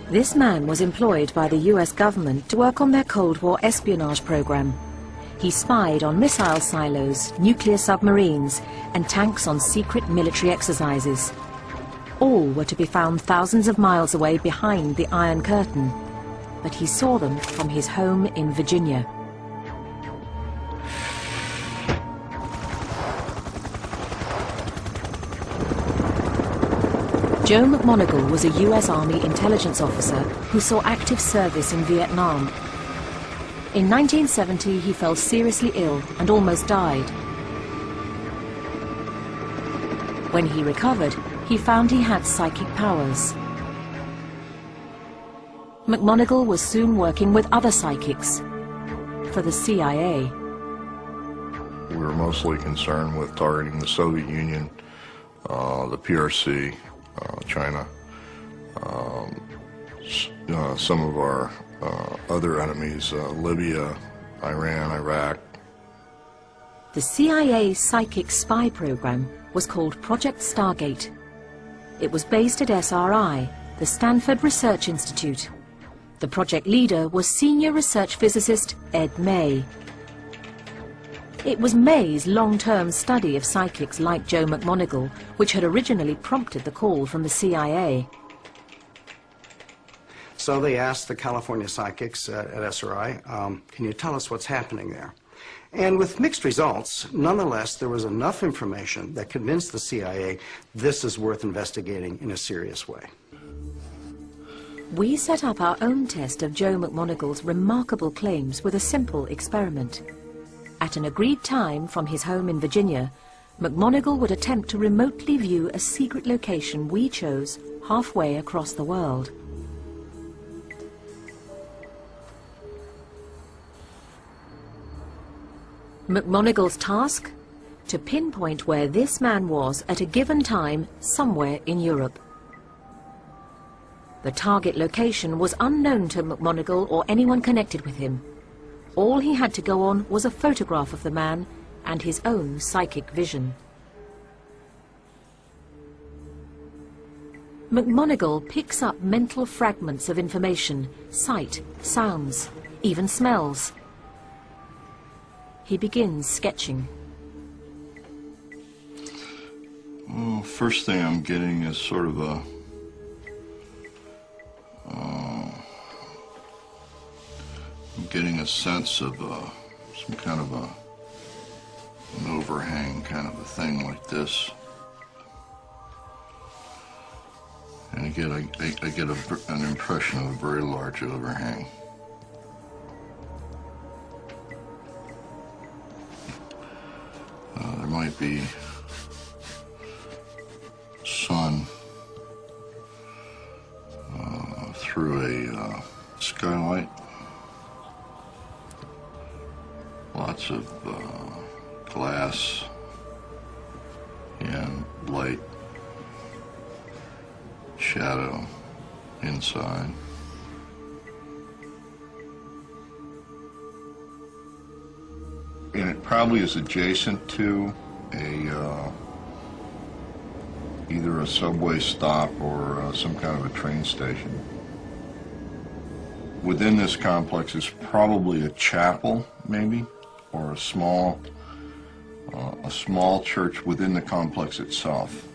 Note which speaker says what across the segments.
Speaker 1: This man was employed by the US government to work on their Cold War espionage program. He spied on missile silos, nuclear submarines, and tanks on secret military exercises. All were to be found thousands of miles away behind the Iron Curtain, but he saw them from his home in Virginia. Joe McMoneagle was a US Army intelligence officer who saw active service in Vietnam. In 1970, he fell seriously ill and almost died. When he recovered, he found he had psychic powers. McMoneagle was soon working with other psychics for the CIA.
Speaker 2: We were mostly concerned with targeting the Soviet Union, the PRC, China, some of our other enemies, Libya, Iran, Iraq.
Speaker 1: The CIA psychic spy program was called Project Stargate. It was based at SRI, the Stanford Research Institute. The project leader was senior research physicist Ed May. It was May's long-term study of psychics like Joe McMoneagle which had originally prompted the call from the CIA.
Speaker 3: So they asked the California psychics at SRI, can you tell us what's happening there? And with mixed results, nonetheless, there was enough information that convinced the CIA this is worth investigating in a serious way.
Speaker 1: We set up our own test of Joe McMoneagle's remarkable claims with a simple experiment. At an agreed time from his home in Virginia, McMoneagle would attempt to remotely view a secret location we chose halfway across the world. McMoneagle's task? To pinpoint where this man was at a given time somewhere in Europe. The target location was unknown to McMoneagle or anyone connected with him. All he had to go on was a photograph of the man and his own psychic vision. McMoneagle picks up mental fragments of information, sight, sounds, even smells. He begins sketching.
Speaker 2: Well, first thing I'm getting is sort of a I'm getting a sense of some kind of an overhang kind of a thing like this. And again, I get an impression of a very large overhang. There might be sun through a skylight. Lots of glass and light, shadow inside. And it probably is adjacent to either a subway stop or some kind of a train station. Within this complex is probably a chapel, maybe, or a small church within the complex itself,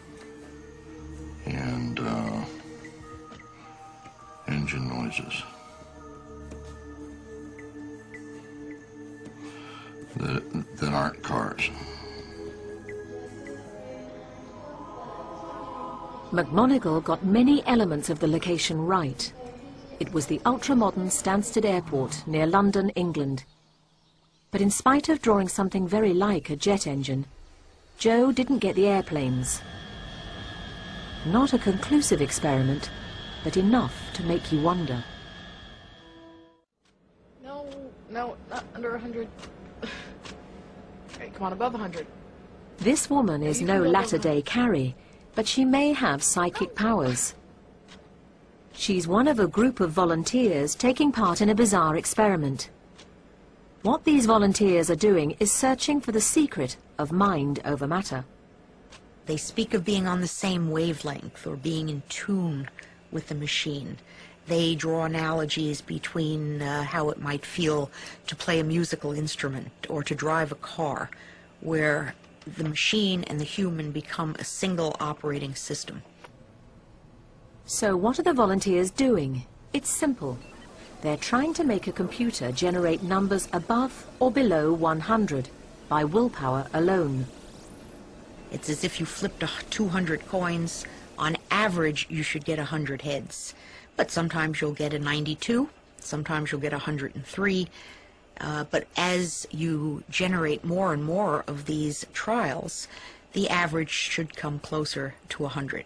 Speaker 2: and engine noises that aren't cars.
Speaker 1: McMoneagle got many elements of the location right. It was the ultra-modern Stansted Airport near London, England. But in spite of drawing something very like a jet engine, Joe didn't get the airplanes. Not a conclusive experiment, but enough to make you wonder.
Speaker 4: No, not under 100. Okay, come on, above 100.
Speaker 1: This woman is no latter-day Carrie, but she may have psychic powers. She's one of a group of volunteers taking part in a bizarre experiment. What these volunteers are doing is searching for the secret of mind over matter.
Speaker 5: They speak of being on the same wavelength or being in tune with the machine. They draw analogies between how it might feel to play a musical instrument or to drive a car, where the machine and the human become a single operating system.
Speaker 1: So what are the volunteers doing? It's simple. They're trying to make a computer generate numbers above or below 100 by willpower alone.
Speaker 5: It's as if you flipped 200 coins. On average, you should get 100 heads. But sometimes you'll get a 92, sometimes you'll get 103. But as you generate more and more of these trials, the average should come closer to 100.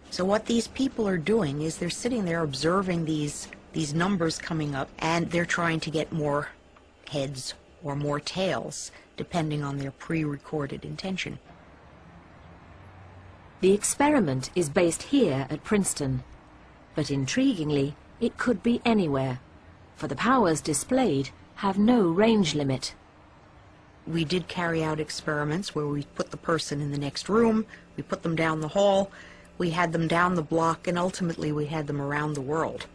Speaker 5: So what these people are doing is they're sitting there observing these numbers coming up, and they're trying to get more heads or more tails, depending on their pre-recorded intention.
Speaker 1: The experiment is based here at Princeton, but intriguingly, it could be anywhere, for the powers displayed have no range limit.
Speaker 5: We did carry out experiments where we put the person in the next room, we put them down the hall, we had them down the block, and ultimately we had them around the world.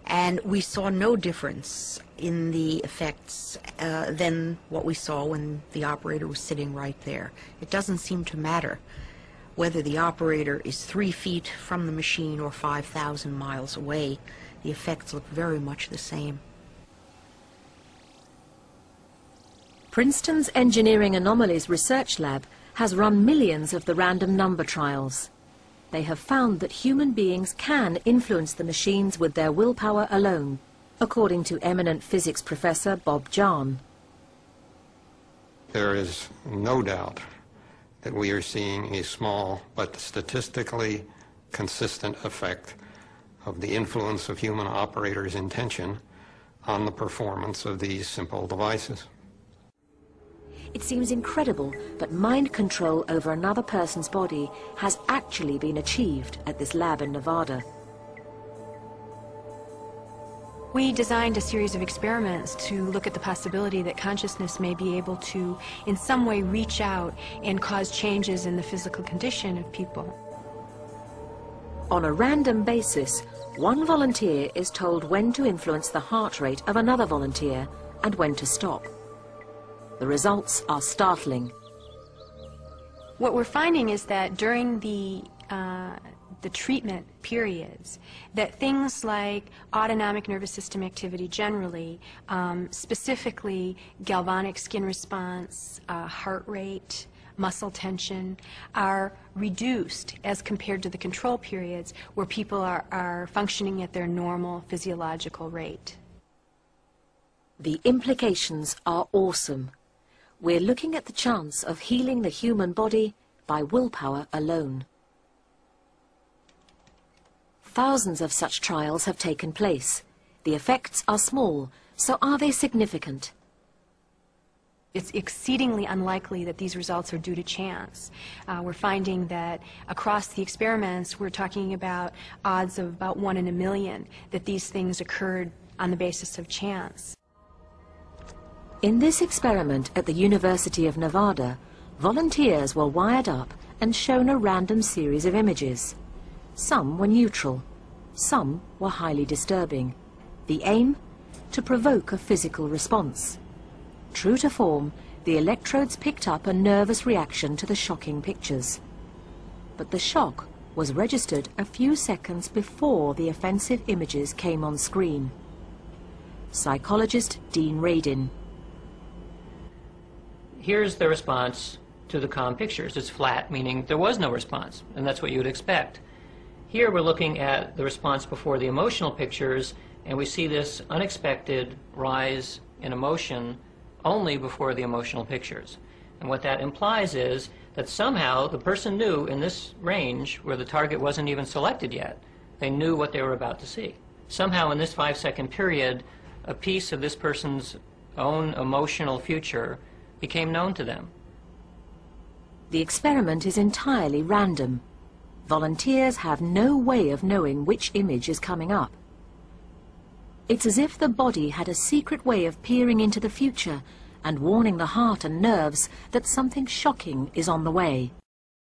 Speaker 5: And we saw no difference in the effects than what we saw when the operator was sitting right there. It doesn't seem to matter whether the operator is 3 feet from the machine or 5,000 miles away. The effects look very much the same.
Speaker 1: Princeton's Engineering Anomalies Research Lab has run millions of the random number trials. They have found that human beings can influence the machines with their willpower alone, according to eminent physics professor Bob Jahn.
Speaker 6: There is no doubt that we are seeing a small but statistically consistent effect of the influence of human operators' intention on the performance of these simple devices.
Speaker 1: It seems incredible, but mind control over another person's body has actually been achieved at this lab in Nevada.
Speaker 7: We designed a series of experiments to look at the possibility that consciousness may be able to, in some way, reach out and cause changes in the physical condition of people.
Speaker 1: On a random basis, one volunteer is told when to influence the heart rate of another volunteer and when to stop. The results are startling.
Speaker 7: What we're finding is that during the treatment periods, that things like autonomic nervous system activity generally, specifically galvanic skin response, heart rate, muscle tension, are reduced as compared to the control periods where people are functioning at their normal physiological rate.
Speaker 1: The implications are awesome. We're looking at the chance of healing the human body by willpower alone. Thousands of such trials have taken place. The effects are small, so are they significant?
Speaker 7: It's exceedingly unlikely that these results are due to chance. We're finding that across the experiments, we're talking about odds of about 1 in a million that these things occurred on the basis of chance.
Speaker 1: In this experiment at the University of Nevada, volunteers were wired up and shown a random series of images. Some were neutral, some were highly disturbing. The aim? To provoke a physical response. True to form, the electrodes picked up a nervous reaction to the shocking pictures. But the shock was registered a few seconds before the offensive images came on screen. Psychologist Dean Radin.
Speaker 8: Here's the response to the calm pictures. It's flat, meaning there was no response, and that's what you would expect. Here we're looking at the response before the emotional pictures, and we see this unexpected rise in emotion only before the emotional pictures. And what that implies is that somehow the person knew in this range where the target wasn't even selected yet, they knew what they were about to see. Somehow in this 5-second period, a piece of this person's own emotional future became known to them.
Speaker 1: The experiment is entirely random. Volunteers have no way of knowing which image is coming up. It's as if the body had a secret way of peering into the future and warning the heart and nerves that something shocking is on the way.